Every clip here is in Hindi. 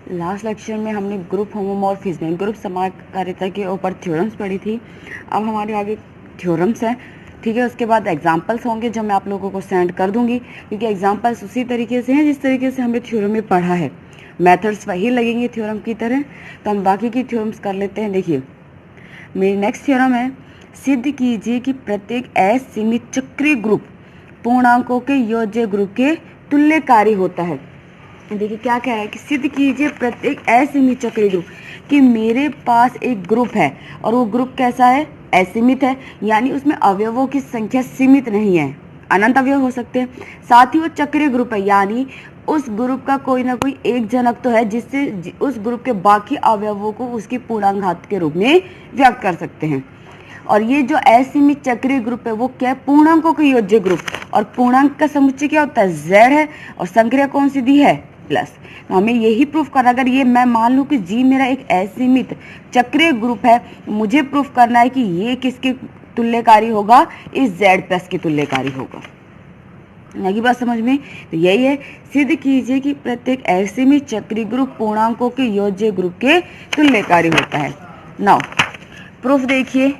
लास्ट लेक्चर में हमने ग्रुप होमोमॉर्फिज्म ग्रुप समाकारिता के ऊपर थ्योरम्स पढ़ी थी। अब हमारे आगे थ्योरम्स हैं, ठीक है। उसके बाद एग्जांपल्स होंगे जो मैं आप लोगों को सेंड कर दूंगी, क्योंकि एग्जांपल्स उसी तरीके से हैं जिस तरीके से हमने थ्योरम में पढ़ा है। मेथड्स वही लगेंगे थ्योरम की तरह। तो हम बाकी की थ्योरम्स कर लेते हैं। देखिए, मेरी नेक्स्ट थ्योरम है, सिद्ध कीजिए कि प्रत्येक असीमित चक्रीय ग्रुप पूर्णांकों के योज्य ग्रुप के तुल्यकारी होता है। देखिए क्या कह रहा है कि सिद्ध कीजिए प्रत्येक असीमित चक्रीय ग्रुप, कि मेरे पास एक ग्रुप है और वो ग्रुप कैसा है, असीमित है, यानी उसमें अवयवों की संख्या सीमित नहीं है, अनंत अवयव हो सकते हैं। साथ ही वो चक्रीय ग्रुप है, यानी उस ग्रुप का कोई ना कोई एक जनक तो है जिससे उस ग्रुप के बाकी अवयवों को उसकी पूर्णांक के रूप में व्यक्त कर सकते हैं। और ये जो असीमित चक्रीय ग्रुप है वो क्या है, पूर्णांकों के योज्य ग्रुप। और पूर्णांक का समुच्चय क्या होता है, z है, और संक्रिया कौन सी दी है, प्लस। तो हमें यही प्रूफ करना, अगर ये मैं मान लूँ कि जी मेरा एक असीमित चक्रीय ग्रुप है, मुझे प्रूफ करना है कि ये किसके तुल्यकारी होगा, इस z प्लस के तुल्यकारी होगा। लगी बात समझ में? तो यही है, सिद्ध कीजिए कि प्रत्येक असीमित चक्रीय ग्रुप पूर्णांकों के योज्य ग्रुप के तुल्यकारी होता है। नाउ प्रूफ देखिए,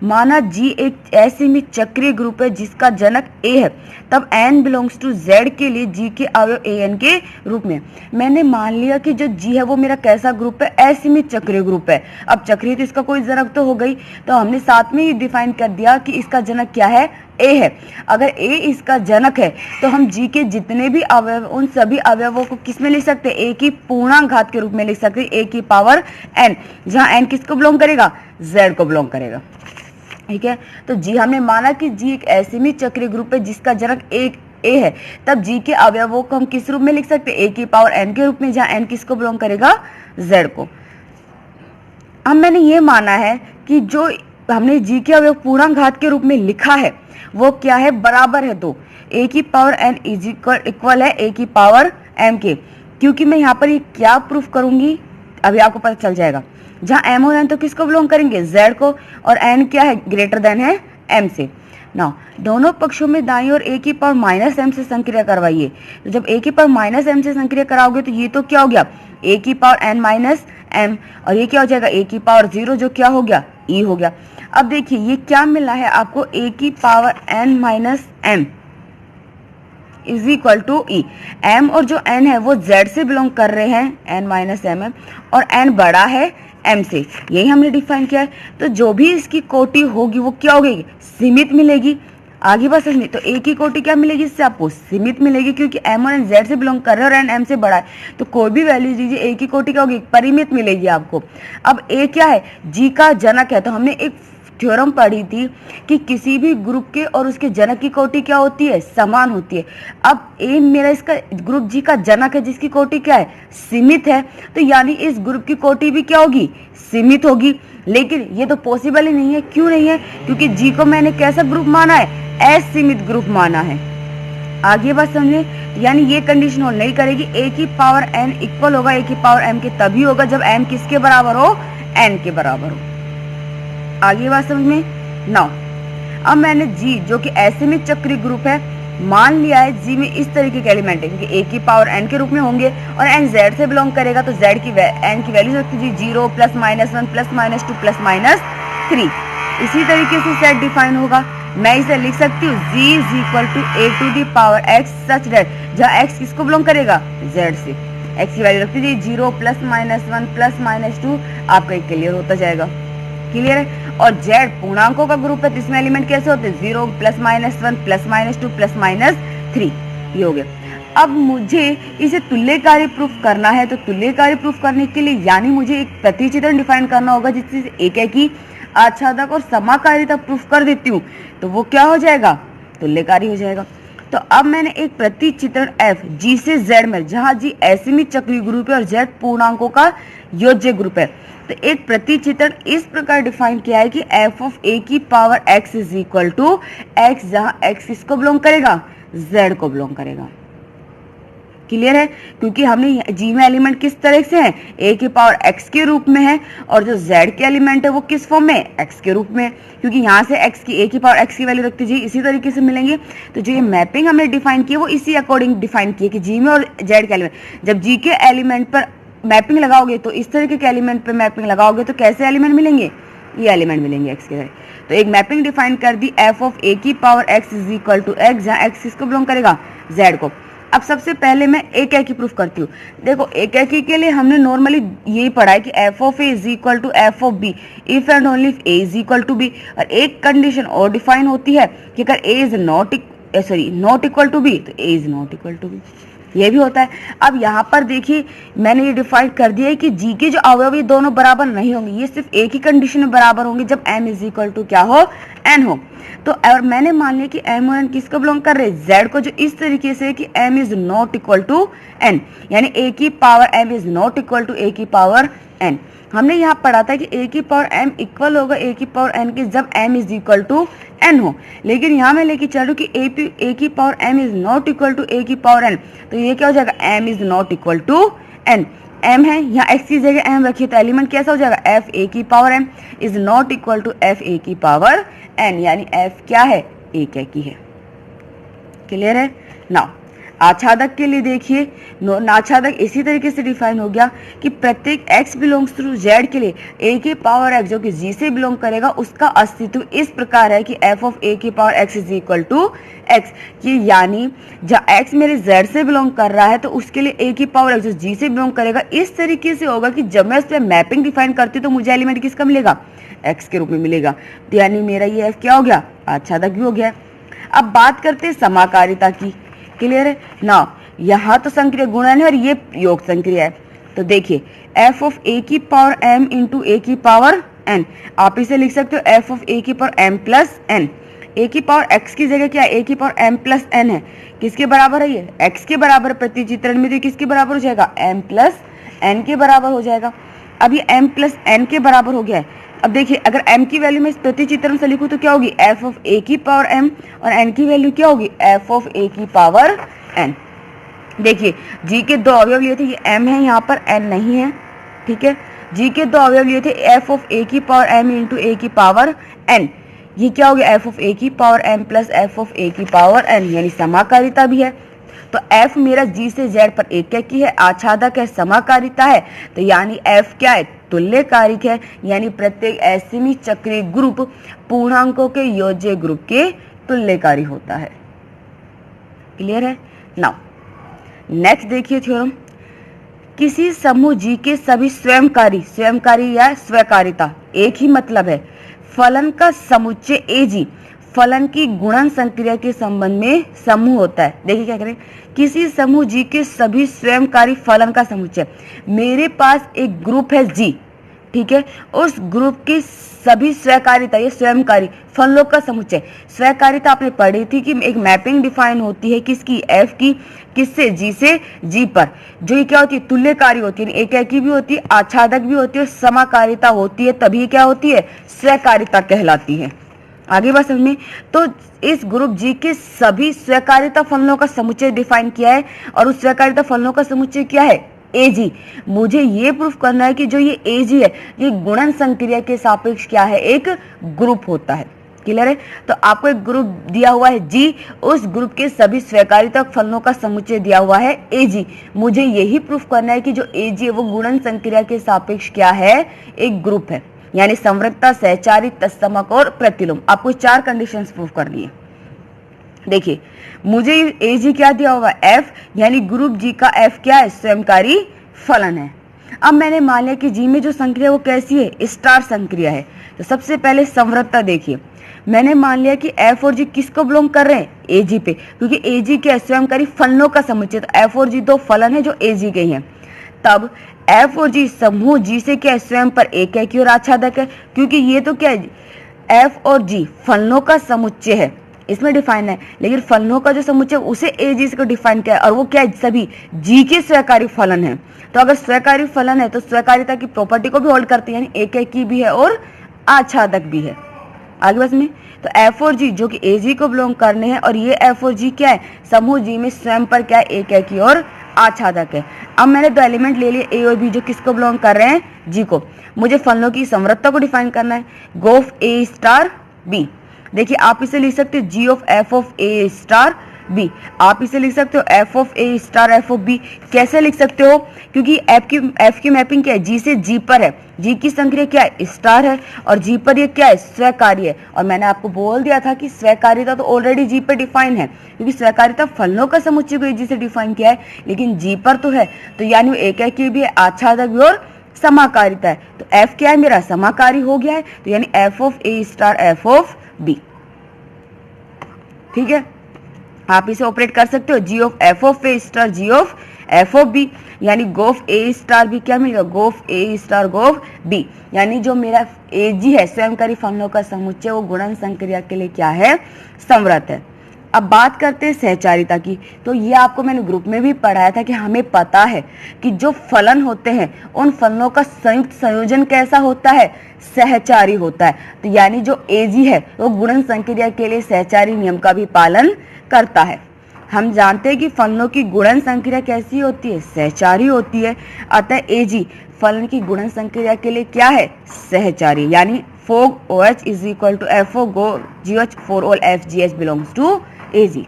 माना जी एक असीमित चक्रीय ग्रुप है जिसका जनक ए है, तब n बिलोंग्स टू z के लिए g के अवयव an के रूप में। मैंने मान लिया कि जो g है वो मेरा कैसा ग्रुप है, असीमित चक्रीय ग्रुप है। अब चक्रीय तो इसका कोई जनक तो हो गई, तो हमने साथ में ही डिफाइन कर दिया कि इसका जनक क्या है, a है। अगर a इसका जनक है तो हम g के जितने भी अवयव, उन सभी अवयवों को किस में लिख सकते हैं, a की पूर्णांक घात के रूप में लिख सकते हैं, a की पावर n, जहां n किसको बिलोंग करेगा, z को बिलोंग करेगा, ठीक है। तो जी हमने माना कि जी एक असीमित चक्रीय ग्रुप है जिसका जनक एक ए है, तब जी के अवयवों को हम किस रूप में लिख सकते हैं, ए की पावर एन के रूप में, जहां एन किसको बिलोंग करेगा, जेड को। अब मैंने ये माना है कि जो हमने जी के अवयव पूर्णांक घात के रूप में लिखा है वो क्या है, बराबर है। तो ए की पावर एन इज इक्वल है ए की पावर एम के, क्योंकि मैं यहाँ पर ये क्या प्रूफ करूंगी अभी आपको पता चल जाएगा। जहां m और n तो किसको बिलोंग करेंगे, z को, और n क्या है, ग्रेटर देन है m से। नाउ दोनों पक्षों में दाईं ओर a की पावर माइनस m से संक्रिया करवाइए। तो जब a की पावर माइनस m से संक्रिया कराओगे तो ये तो क्या हो गया, a की पावर n माइनस m, और ये क्या हो जाएगा, a की पावर 0, जो क्या हो गया, e हो गया। अब देखिए ये क्या मिला है आपको, a की power n minus m is equal to e. m और जो n है वो z से बिलोंग कर रहे हैं, n माइनस एम है, और n बड़ा है m से, यही हमने डिफाइन किया है। तो जो भी इसकी कोटि होगी वो क्या होगी, सीमित मिलेगी। आगे बात समझिए, तो a की कोटि क्या मिलेगी, इससे आपको सीमित मिलेगी, क्योंकि m और n z से बिलोंग कर रहे हैं और n m से बड़ा है, तो कोई भी वैल्यू दीजिए a की कोटि क्या होगी, परिमित मिलेगी आपको। अब a क्या है, g का जनक है। तो हमने एक थ्योरम पढ़ी थी कि किसी भी ग्रुप के और उसके जनक की कोटि क्या होती है, समान होती है। अब ए मेरा इसका ग्रुप जी का जनक है जिसकी कोटि क्या है, सीमित है, तो यानी इस ग्रुप की कोटि भी क्या होगी, सीमित होगी। लेकिन ये तो पॉसिबल ही नहीं है। क्यों नहीं है, क्योंकि जी को मैंने कैसा ग्रुप माना है, असीमित ग्रुप माना है। आगे बात समझे, यानी ये कंडीशन होल्ड नहीं करेगी। a की पावर n इक्वल होगा a की पावर m के तभी होगा जब m किसके बराबर हो, n के बराबर हो। आगे बात समझ में। नाउ अब मैंने जी जो कि असीमित चक्रीय ग्रुप है मान लिया है, जी में इस तरीके के एलिमेंट है क्योंकि a की पावर n के रूप में होंगे और n z से बिलोंग करेगा, तो z की n की वैल्यू रखती जी 0 plus minus 1 plus minus 2 plus minus 3। इसी तरीके से सेट डिफाइन होगा। मैं इसे लिख सकती हूँ z is equal to a to the power x such that, जहाँ x किसको बिलोंग करेगा, z से। x की वैल्यू रखती जी 0 प्लस माइनस 1 प्लस माइनस 2, आपका एक क्लियर होता जाएगा। क्लियर है। और z पूर्णांकों का ग्रुप है, तो इसमें एलिमेंट कैसे होते हैं, 0 plus minus 1 plus minus 2 plus minus 3, ये हो गया। अब मुझे इसे तुल्यकारी प्रूफ करना है, तो तुल्यकारी प्रूफ करने के लिए यानी मुझे एक प्रतिचित्रण डिफाइन करना होगा जिससे एक है कि आच्छादक और समाकारिता प्रूफ कर देती हूँ, तो वो क्या हो जाएगा, तुल्यकारी हो जाएगा। तो अब मैंने एक प्रतिचित्रण f g से z में, जहां g असीमित चक्रीय ग्रुप है और z पूर्णांकों का योज्य ग्रुप है, तो एक प्रतिचित्रण इस प्रकार डिफाइन किया है कि f ऑफ a की power x is equal to x, जहां x किसको बिलोंग करेगा, z को बिलोंग करेगा। क्लियर है, क्योंकि हमने जी में एलिमेंट किस तरह से है, a की पावर x के रूप में है, और जो z के एलिमेंट है वो किस फॉर्म में, x के रूप में, क्योंकि यहाँ से x की a की पावर x की वैल्यू रखती जी इसी तरीके से मिलेंगे। तो जो ये मैपिंग हमने डिफाइन की है वो इसी अकॉर्डिंग डिफाइन की है कि g में और z के एलिमेंट, जब g के एलिमेंट पर मैपिंग लगाओगे तो इस तरीके के एलिमेंट पे मैपिंग लगाओगे तो कैसे एलिमेंट मिलेंगे, ये एलिमेंट मिलेंगे एक्स के जगह। तो एक मैपिंग डिफाइन कर दी एफ ऑफ ए की power x is equal to x, जहाँ एक्स किसको बिलोंग करेगा, जेड को। अब सबसे पहले मैं एक की प्रूफ करती हूँ। देखो एक के लिए हमने नॉर्मली यही पढ़ा है कि F of A is equal to F of B if and only if A is equal to B. और एक कंडीशन और डिफाइन होती है कि अगर A is not equal to B तो A is not equal to B, ये भी होता है। अब यहाँ पर देखिए मैंने ये डिफाइन कर दिया है कि जी के जो अवयव ये दोनों बराबर नहीं होंगे, ये सिर्फ एक ही कंडीशन में बराबर होंगे जब m इज इक्वल टू क्या हो, n हो। तो और मैंने मान लिया कि m और n किसको बिलोंग कर रहे हैं, z को, जो इस तरीके से कि m is not equal to n, यानी a की power m is not equal to a की पावर n। हमने यहाँ पढ़ा था कि a की पावर m इक्वल होगा a की पावर n के जब m is equal to n हो, लेकिन यहाँ मैं लेके चल रहा हूँ कि a की power m is not equal to a की पावर n, तो ये क्या हो जाएगा, m is not equal to n। m है यहाँ x की जगह m रखिए तो एलिमेंट कैसा हो जाएगा, f a की power m is not equal to f a की पावर n, यानी f क्या है, a क्या की है। क्लियर है ना। आच्छादक के लिए देखिए, आच्छादक इसी तरीके से डिफाइन हो गया कि प्रत्येक x बिलोंग्स टू z के लिए a की पावर x जो कि g से बिलोंग करेगा उसका अस्तित्व इस प्रकार है कि f ऑफ a की power x is equal to x, कि यानी जब x मेरे z से बिलोंग कर रहा है तो उसके लिए a की पावर x जो g से बिलोंग करेगा इस तरीके से होगा कि जब मैं इस पर मैपिंग डिफाइन करती हूँ तो मुझे एलिमेंट किसका मिलेगा, x के रूप में मिलेगा। तो यानी मेरा ये f क्या हो गया, आच्छादक भी हो गया। अब बात करते हैं समाकारिता की। क्लियर है ना। यहाँ तो संक्रिया गुणन है और ये योग संक्रिया है। तो देखिए f ऑफ a की पावर m इंटू a की पावर n, आप इसे लिख सकते हो f ऑफ a की power m plus n। a की पावर x की जगह क्या है, a की पावर m प्लस n है, किसके बराबर है, ये x के बराबर। प्रतिचित्रण में तो किसके बराबर हो जाएगा, m प्लस n के बराबर हो जाएगा। अब ये m प्लस n के बराबर हो गया है। अब देखिए अगर m की वैल्यू में प्रतिचित्रण से लिखूं तो क्या होगी, f ऑफ a की पावर m, और n की वैल्यू क्या होगी, f ऑफ a की पावर n। देखिए g के दो अवयव लिए थे, ये m है, यहाँ पर n नहीं है, ठीक है। g के दो अवयव लिए थे f ऑफ a की पावर m इंटू a की पावर n, ये क्या हो गया, f ऑफ a की power m plus f of a की पावर n, यानी समाकारिता भी है। तो f मेरा g से z पर एक की है, आच्छादक है, समाकारिता है, तो यानी f क्या है, तुल्यकारिक है, यानी प्रत्येक असीमी चक्रीय ग्रुप पूर्णांकों के योज्य ग्रुप के तुल्यकारी होता है। क्लियर है। नाउ नेक्स्ट देखिए थ्योरम, किसी समूह G के सभी स्वयंकारी या स्वकारिता एक ही मतलब है, फलन का समुच्चय AG फलन की गुणन संक्रिया के संबंध में समूह होता है। देखिए क्या करें, किसी समूह G के सभी स्वयंकारी फलन का समुच्चय, मेरे पास एक ग्रुप है G, ठीक है, उस ग्रुप की सभी स्वकारिता ये स्वयंकारी फलनों का समुच्चय। स्वकारिता आपने पढ़ी थी कि एक मैपिंग डिफाइन होती है किसकी, f की, किससे, G से G पर, जो ये क्या होती है, तुल्यकारी होती है, एकाकी भी होती है, आच्छादक भी होती है, समाकारिता होती है, तभी क्या होती है, स्वकारिता कहलाती है। आगे बात समझ में। तो इस ग्रुप G के सभी स्वकारिता फलनों का समुच्चय डिफाइन किया है, और उस स्वकारिता फलनों का समुच्चय क्या है, AG। मुझे ये प्रूफ करना है कि जो ये AG है ये गुणन संक्रिया के सापेक्ष क्या है, एक ग्रुप होता है। क्लियर है। तो आपको एक ग्रुप दिया हुआ है G, उस ग्रुप के सभी स्वकारिता फलनों का समुच्चय दिया हुआ है AG। मुझे यही प्रूफ करना है कि जो AG है वो गुणन संक्रिया के सापेक्ष क्या है, एक ग्रुप है, यानी संवृतता, सहचारी, तत्समक और प्रतिलोम। आपको चार कंडीशंस प्रूफ करनी है। देखिए मुझे AG क्या दिया हुआ है, F, यानी ग्रुप G का F क्या है, स्वयंकारी फलन है। अब मैंने मान लिया कि G में जो संक्रिया वो कैसी है, स्टार संक्रिया है। तो सबसे पहले संवृतता देखिए, मैंने मान लिया कि F और G किसको बिलोंग कर रहे हैं, AG पे, क्योंकि AG क्या है, स्वयंकारी फलनों का समुच्चय। तो F और G दो फलन है जो AG के हैं। तब F और G समूह G से क्या है, स्वयं पर एक है कि और आच्छादक है, क्योंकि ये तो क्या है, F और G फलनों का समुच्चय है, इसमें डिफाइन है, लेकिन फलनों का जो समुच्चय उसे AG को डिफाइन किया है, और वो क्या है, सभी G के स्वकारी फलन है। तो अगर स्वकारी फलन है तो स्वकारिता की प्रॉपर्टी को भी होल्ड करते हैं, यानी एक की भी है और आच्छादक भी है। आगे बस में तो F और G जो कि AG को बिलोंग करने हैं, और ये F और G क्या है, समूह G में स्वयं पर क्या है, एक है की और आच्छादक है। अब मैंने दो एलिमेंट ले लिए A और B जो किसको बिलोंग कर रहे हैं, G को। मुझे फलनों की संवृतता को डिफाइन करना है, GOF A स्टार B। देखिए आप इसे लिख सकते हैं G of F of A star b. आप इसे लिख सकते हो f of A star F of b. कैसे लिख सकते हो? क्योंकि एफ की मैपिंग क्या है? जी से जी पर है, जी की संक्रिया क्या है? स्टार है, और जी पर ये क्या है? स्वीकार्य है। और मैंने आपको बोल दिया था कि स्वीकार्यता तो ऑलरेडी जी पर डिफाइन है, क्योंकि स्वीकार्यता फलनों का समुच्चय को जी से डिफाइन किया है, लेकिन जी पर तो है, तो यानी वो एकाकी भी है, आच्छादक भी और समाकारिता है। तो एफ क्या है मेरा? समाकारी हो गया है, तो यानी F of A star F of B. ठीक है, आप इसे ऑपरेट कर सकते हो, G of F of A star G of F of B, यानी गोफ ए स्टार बी क्या मिलेगा? गोफ ए स्टार गोफ बी। यानी जो मेरा ए जी है, स्वयंकारी फलनों का समुच्चय, वो गुणन संक्रिया के लिए क्या है? संवृत है। अब बात करते हैं सहचारिता की। तो ये आपको मैंने ग्रुप में भी पढ़ाया था कि हमें पता है कि जो फलन होते हैं उन फलनों का संयुक्त संयोजन कैसा होता है? सहचारी होता है। तो यानी जो एजी है वो गुणन संक्रिया के लिए सहचारी नियम का भी पालन करता है। हम जानते हैं कि फलनों की गुणन संक्रिया कैसी होती है? सहचारी होती है। अतः एजी फलन की गुणन संक्रिया के लिए क्या है? सहचारी। यानी fog OH is equal to f o go GH for all FGH belongs to AG.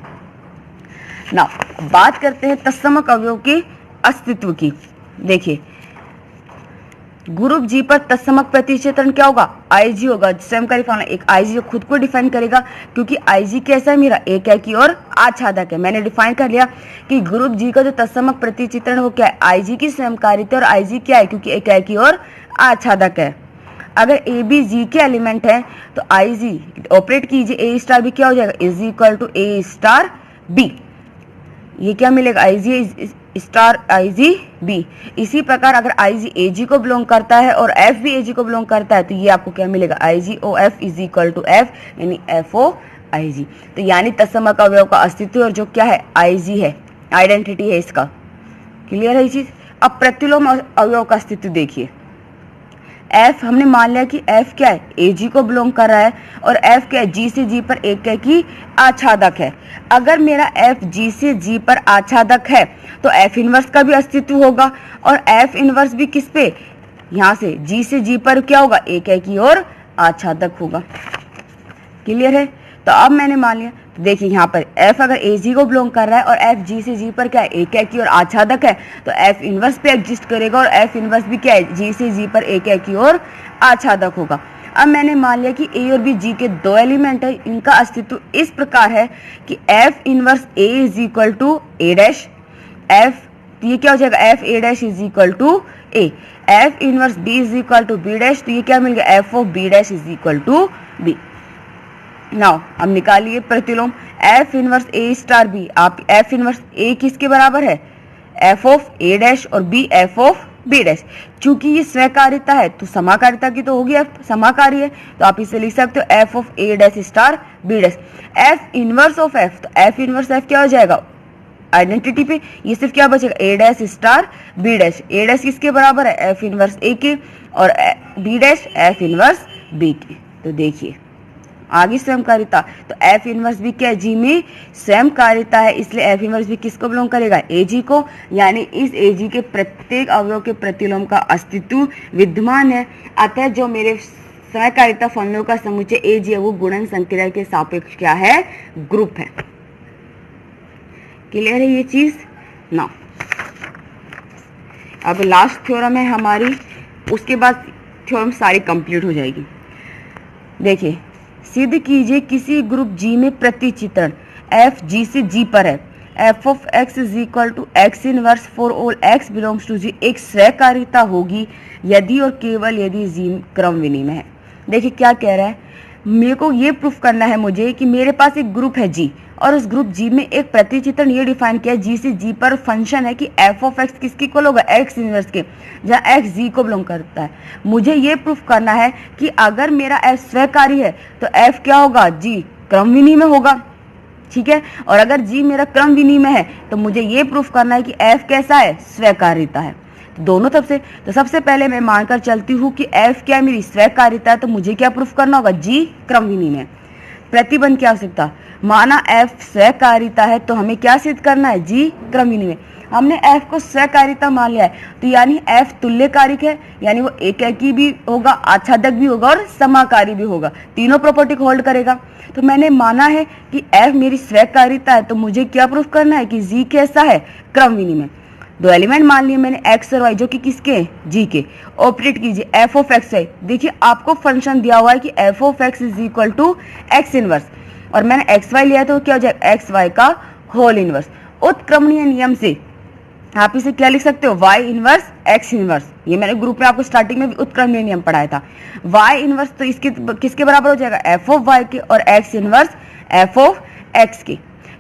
Now बात करते हैं तत्समक अवयव के अस्तित्व की। देखिए, ग्रुप जी पर तत्समक प्रतिचित्रण क्या होगा? IG होगा। स्वयंकारी फलन एक IG खुद को डिफाइन करेगा, क्योंकि IG कैसा है मेरा? एकाकी और आच्छादक है। मैंने डिफाइन कर लिया कि ग्रुप जी का जो तत्समक प्रतिचित्रण वो क्या है? IG की स्वयंकारिता, और IG क्या है? क्योंकि एकाकी और आच्छादक है। अगर ए बी जी के एलिमेंट है तो IG ऑपरेट कीजिए, ए स्टार भी क्या हो जाएगा? Is equal to a star b. ये क्या मिलेगा? IG star IG b. इसी प्रकार अगर IG AG को बिलोंग करता है और F भी AG को बिलोंग करता है, तो ये आपको क्या मिलेगा? IG OF is equal to F, यानी FO IG। तो यानी तत्समक अवयव का अस्तित्व और जो क्या है? IG है, आइडेंटिटी है इसका। क्लियर है ये चीज? अब प्रतिलोम अवयव का अस्तित्व देखिए। F हमने मान लिया कि F क्या है? AG को बिलोंग कर रहा है, और F क्या है? G से G पर एकाकी आच्छादक है। अगर मेरा F G से G पर आच्छादक है तो F इनवर्स का भी अस्तित्व होगा, और F इनवर्स भी किस पे? यहाँ से G से G पर क्या होगा? एकाकी और आच्छादक होगा। क्लियर है? तो अब मैंने मान लिया, तो देखिए यहाँ पर F अगर AG को बिलोंग कर रहा है और F G से G पर क्या है? एकाकी और आच्छादक है, तो F इनवर्स पे एग्जिस्ट करेगा, और F इनवर्स भी क्या है? G से G पर एकाकी और आच्छादक होगा। अब मैंने मान लिया कि A और B G के दो एलिमेंट है, इनका अस्तित्व इस प्रकार है कि F inverse A is equal to A dash, F ये क्या हो जाएगा? F A dash is equal to A, F inverse B is equal to B dash, तो ये क्या मिल गया? F of B dash is equal to B। Now अब निकालिए प्रतिलोम F inverse A star B। आप F इनवर्स A किसके बराबर है? F ऑफ A डैश, और B F of B dash. चूंकि ये स्वकारिता है तो समाकारिता की तो होगी, F समाकारी है, तो आप इसे लिख सकते हो F of A dash star B dash. F inverse of F, तो F इनवर्स F क्या हो जाएगा? आइडेंटिटी पे ये सिर्फ क्या बचेगा? A dash star B dash. A dash किसके बराबर है? F इनवर्स A के, और B dash F inverse B के। तो देखिए आगे स्वयंकारिता, तो F इनवर्स भी क्या है? G में स्वयंकारिता है, इसलिए F इनवर्स भी किसको बिलोंग करेगा? AG को। यानी इस AG के प्रत्येक अवयव के प्रतिलोम का अस्तित्व विद्यमान है। अतः जो मेरे स्वयंकारिता फलनों का समुच्चय AG है वो गुणन संक्रिया के सापेक्ष क्या है? ग्रुप है। क्लियर है ये चीज? ना अब लास्ट थ्योरम है हमारी, उसके बाद थ्योरम सारी कंप्लीट हो जाएगी। देखिए, सिद्ध कीजिए किसी ग्रुप G में प्रतिचित्रण F G से G पर है, F of X is equal to X inverse for all X belongs to G एक स्वकारिता होगी यदि और केवल यदि G क्रम विनिमय है। देखिए क्या कह रहा है, मेरे को ये प्रूफ करना है मुझे कि मेरे पास एक ग्रुप है G, और उस ग्रुप G में एक प्रतिचित्रण ये डिफाइन किया है G से G पर फंक्शन है कि F ऑफ X किसके इक्वल होगा? X इनवर्स के, जहाँ X G को बिलोंग करता है। मुझे ये प्रूफ करना है कि अगर मेरा F स्वकारी है तो F क्या होगा? G क्रम विनिमय होगा। ठीक है, और अगर G मेरा क्रम विनिमय है तो मुझे ये प्रूफ करना है कि F कैसा है? स्वकारिता है। तो दोनों तरफ से, तो सबसे पहले मैं मानकर चलती हूँ कि F क्या मेरी स्वकारिता है, तो मुझे क्या प्रूफ करना होगा? G क्रम विनिमय। प्रतिबंध की आवश्यकता, माना F स्वकारिता है तो हमें क्या सिद्ध करना है? G क्रम विनिमय। हमने F को स्वकार्यता मान लिया है, तो यानी F तुल्यकारिक है, यानी वो एकाकी भी होगा, आच्छादक भी होगा और समाकारी भी होगा, तीनों प्रॉपर्टी को होल्ड करेगा। तो मैंने माना है कि F मेरी स्वकार्यता है, तो मुझे क्या प्रूफ करना है कि G कैसा है, क्रम विनिमय। दो एलिमेंट मान लिए मैंने x और y, जो कि किसके हैं, G के। ऑपरेट कीजिए f ऑफ x y, देखिए आपको फंक्शन दिया हुआ है कि f of x is equal to x inverse, और मैंने एक्स वाई लिया तो क्या हो जाएगा, एक्स वाई का होल इनवर्स। उत्क्रमणीय नियम से आप इसे क्या लिख सकते हो, y इनवर्स x इनवर्स। ये मैंने ग्रुप में आपको स्टार्टिंग में भी उत्क्रमणीय नियम पढ़ाया था। y इनवर्स तो इसके किसके बराबर हो जाएगा, f ऑफ y के, और x inverse f of x के।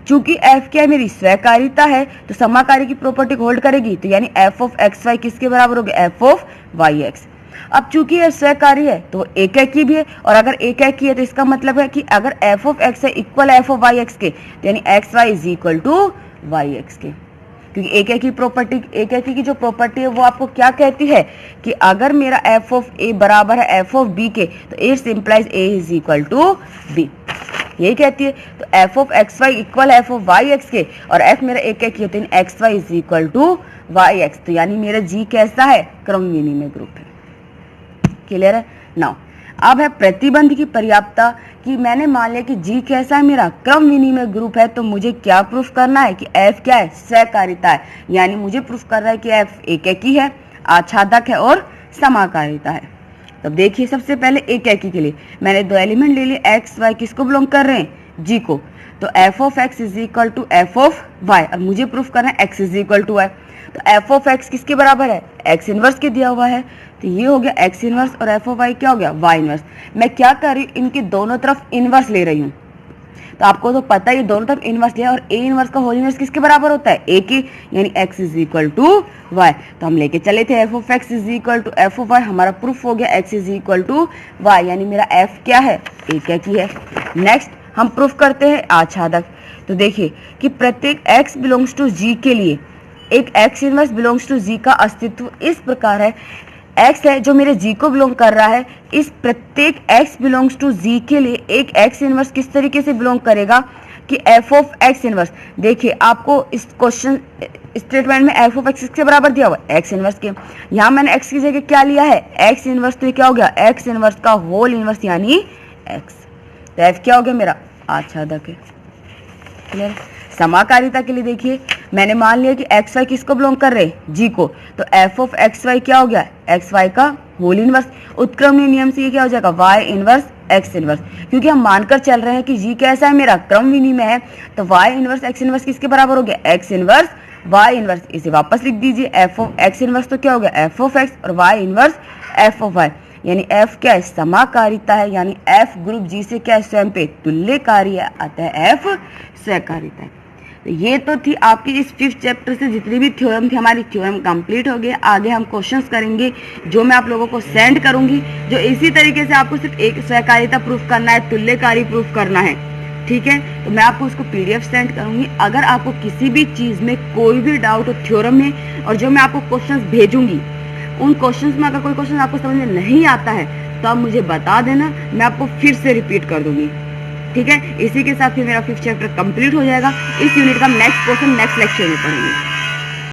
चूंकि f क्या है, मेरी स्वकार्यता है, तो समाकारी की प्रॉपर्टी को होल्ड करेगी, तो यानी f ऑफ एक्स वाई किसके बराबर हो गया, f ऑफ वाई एक्स। अब चूंकि यह स्वकार्य है तो एकाकी भी है, और अगर एकाकी है तो इसका मतलब है कि अगर f ऑफ x है equal f of y x के, तो यानी x y is equal to y x के। क्योंकि एकाकी प्रॉपर्टी, एकाकी की जो प्रॉपर्टी है वो आपको क्या कहती है कि अगर मेरा f ऑफ a बराबर है f ऑफ b के, तो it's implies a is equal to b, यही कहती है। तो f of x y equal f of y x के, और f मेरा एकाकी है, तो x y is equal to y x, तो यानी मेरा g कैसा है, क्रम विनिमय ग्रुप है। क्लियर है। नाउ अब है प्रतिबंध की पर्याप्तता, कि मैंने मान लिया कि G कैसा है, मेरा क्रम विनिमय ग्रुप है, तो मुझे क्या प्रूफ करना है कि F क्या है, स्वकार्यता है, यानी मुझे प्रूफ करना है कि F एकाकी है, आच्छादक है और समाकारिता है। तो देखिए सबसे पहले एकाकी के लिए मैंने दो एलिमेंट ले लिए, एक्स वाई किसको बिलोंग कर रहे हैं, G को, तो f of x is equal to f of y, और मुझे प्रूफ करना है x is equal to y, तो f ऑफ x किसके बराबर है, x इनवर्स के दिया हुआ है, तो ये हो गया x इनवर्स, और f ऑफ y क्या हो गया, y इनवर्स। मैं क्या कर रही हूँ, इनके दोनों तरफ इनवर्स ले रही हूँ, तो आपको तो पता है ये दोनों तरफ इनवर्स लिया, और a इनवर्स का होल इनवर्स किसके बराबर होता है, a के, यानी x is equal to y। तो हम लेके चले थे f of x is equal to f of y, हमारा प्रूफ हो गया x is equal to y, यानी मेरा f क्या है, एकाकी है। नेक्स्ट हम प्रूफ करते हैं आच्छादक। तो देखिए कि प्रत्येक x बिलोंग्स टू G के लिए एक x inverse belongs to G का अस्तित्व इस प्रकार है, x है जो मेरे G को बिलोंग कर रहा है, इस प्रत्येक x बिलोंग्स टू G के लिए एक x इनवर्स किस तरीके से बिलोंग करेगा कि f ऑफ x इनवर्स। देखिए आपको इस क्वेश्चन स्टेटमेंट में f ऑफ x किसके बराबर दिया हुआ है, x इनवर्स के। यहाँ मैंने x की जगह क्या लिया है, x इनवर्स, तो ये क्या हो गया, x इनवर्स का होल इनवर्स यानी x, तो f क्या हो गया मेरा, आच्छादक है। क्लियर। समाकारिता के लिए देखिए मैंने मान लिया कि एक्स वाई किसको बिलोंग कर रहे हैं, G को, तो f ऑफ एक्स वाई क्या हो गया, एक्स वाई का होल इनवर्स। उत्क्रमणीय नियम से ये क्या हो जाएगा, y इनवर्स x इनवर्स, क्योंकि हम मानकर चल रहे हैं कि G कैसा है, मेरा क्रम विनिमय है, तो y इनवर्स x इनवर्स किसके बराबर हो गया, x इनवर्स y इनवर्स। इसे वापस लिख दीजिए, f ऑफ x इनवर्स तो क्या हो गया, f ऑफ x, और y inverse f of y, यानी f क्या है, समाकारिता है, यानी f ग्रुप G से क्या है, स्वयं पे तुल्यकारी है, अतः f स्वकारिता है। तो ये तो थी आपकी इस 5th चैप्टर से जितनी भी थ्योरम थी, हमारी थ्योरम कंप्लीट हो गए। आगे हम क्वेश्चंस करेंगे जो मैं आप लोगों को सेंड करूंगी, जो इसी तरीके से आपको सिर्फ एक स्वकारिता प्रूफ करना है, तुल्यकारी प्रूफ करना है, ठीक है। तो मैं आपको उसको PDF सेंड करूंगी। अगर आपको किसी भी चीज़ में कोई भी डाउट हो थ्योरम में, और जो मैं आपको क्वेश्चंस भेजूंगी उन क्वेश्चंस में अगर कोई क्वेश्चन आपको समझ में नहीं आता है तो आप मुझे बता देना, मैं आपको फिर से रिपीट कर दूंगी, ठीक है। इसी के साथ फिर मेरा 5th चैप्टर कंप्लीट हो जाएगा। इस यूनिट का नेक्स्ट क्वेश्चन नेक्स्ट लेक्चर में पढ़ेंगे।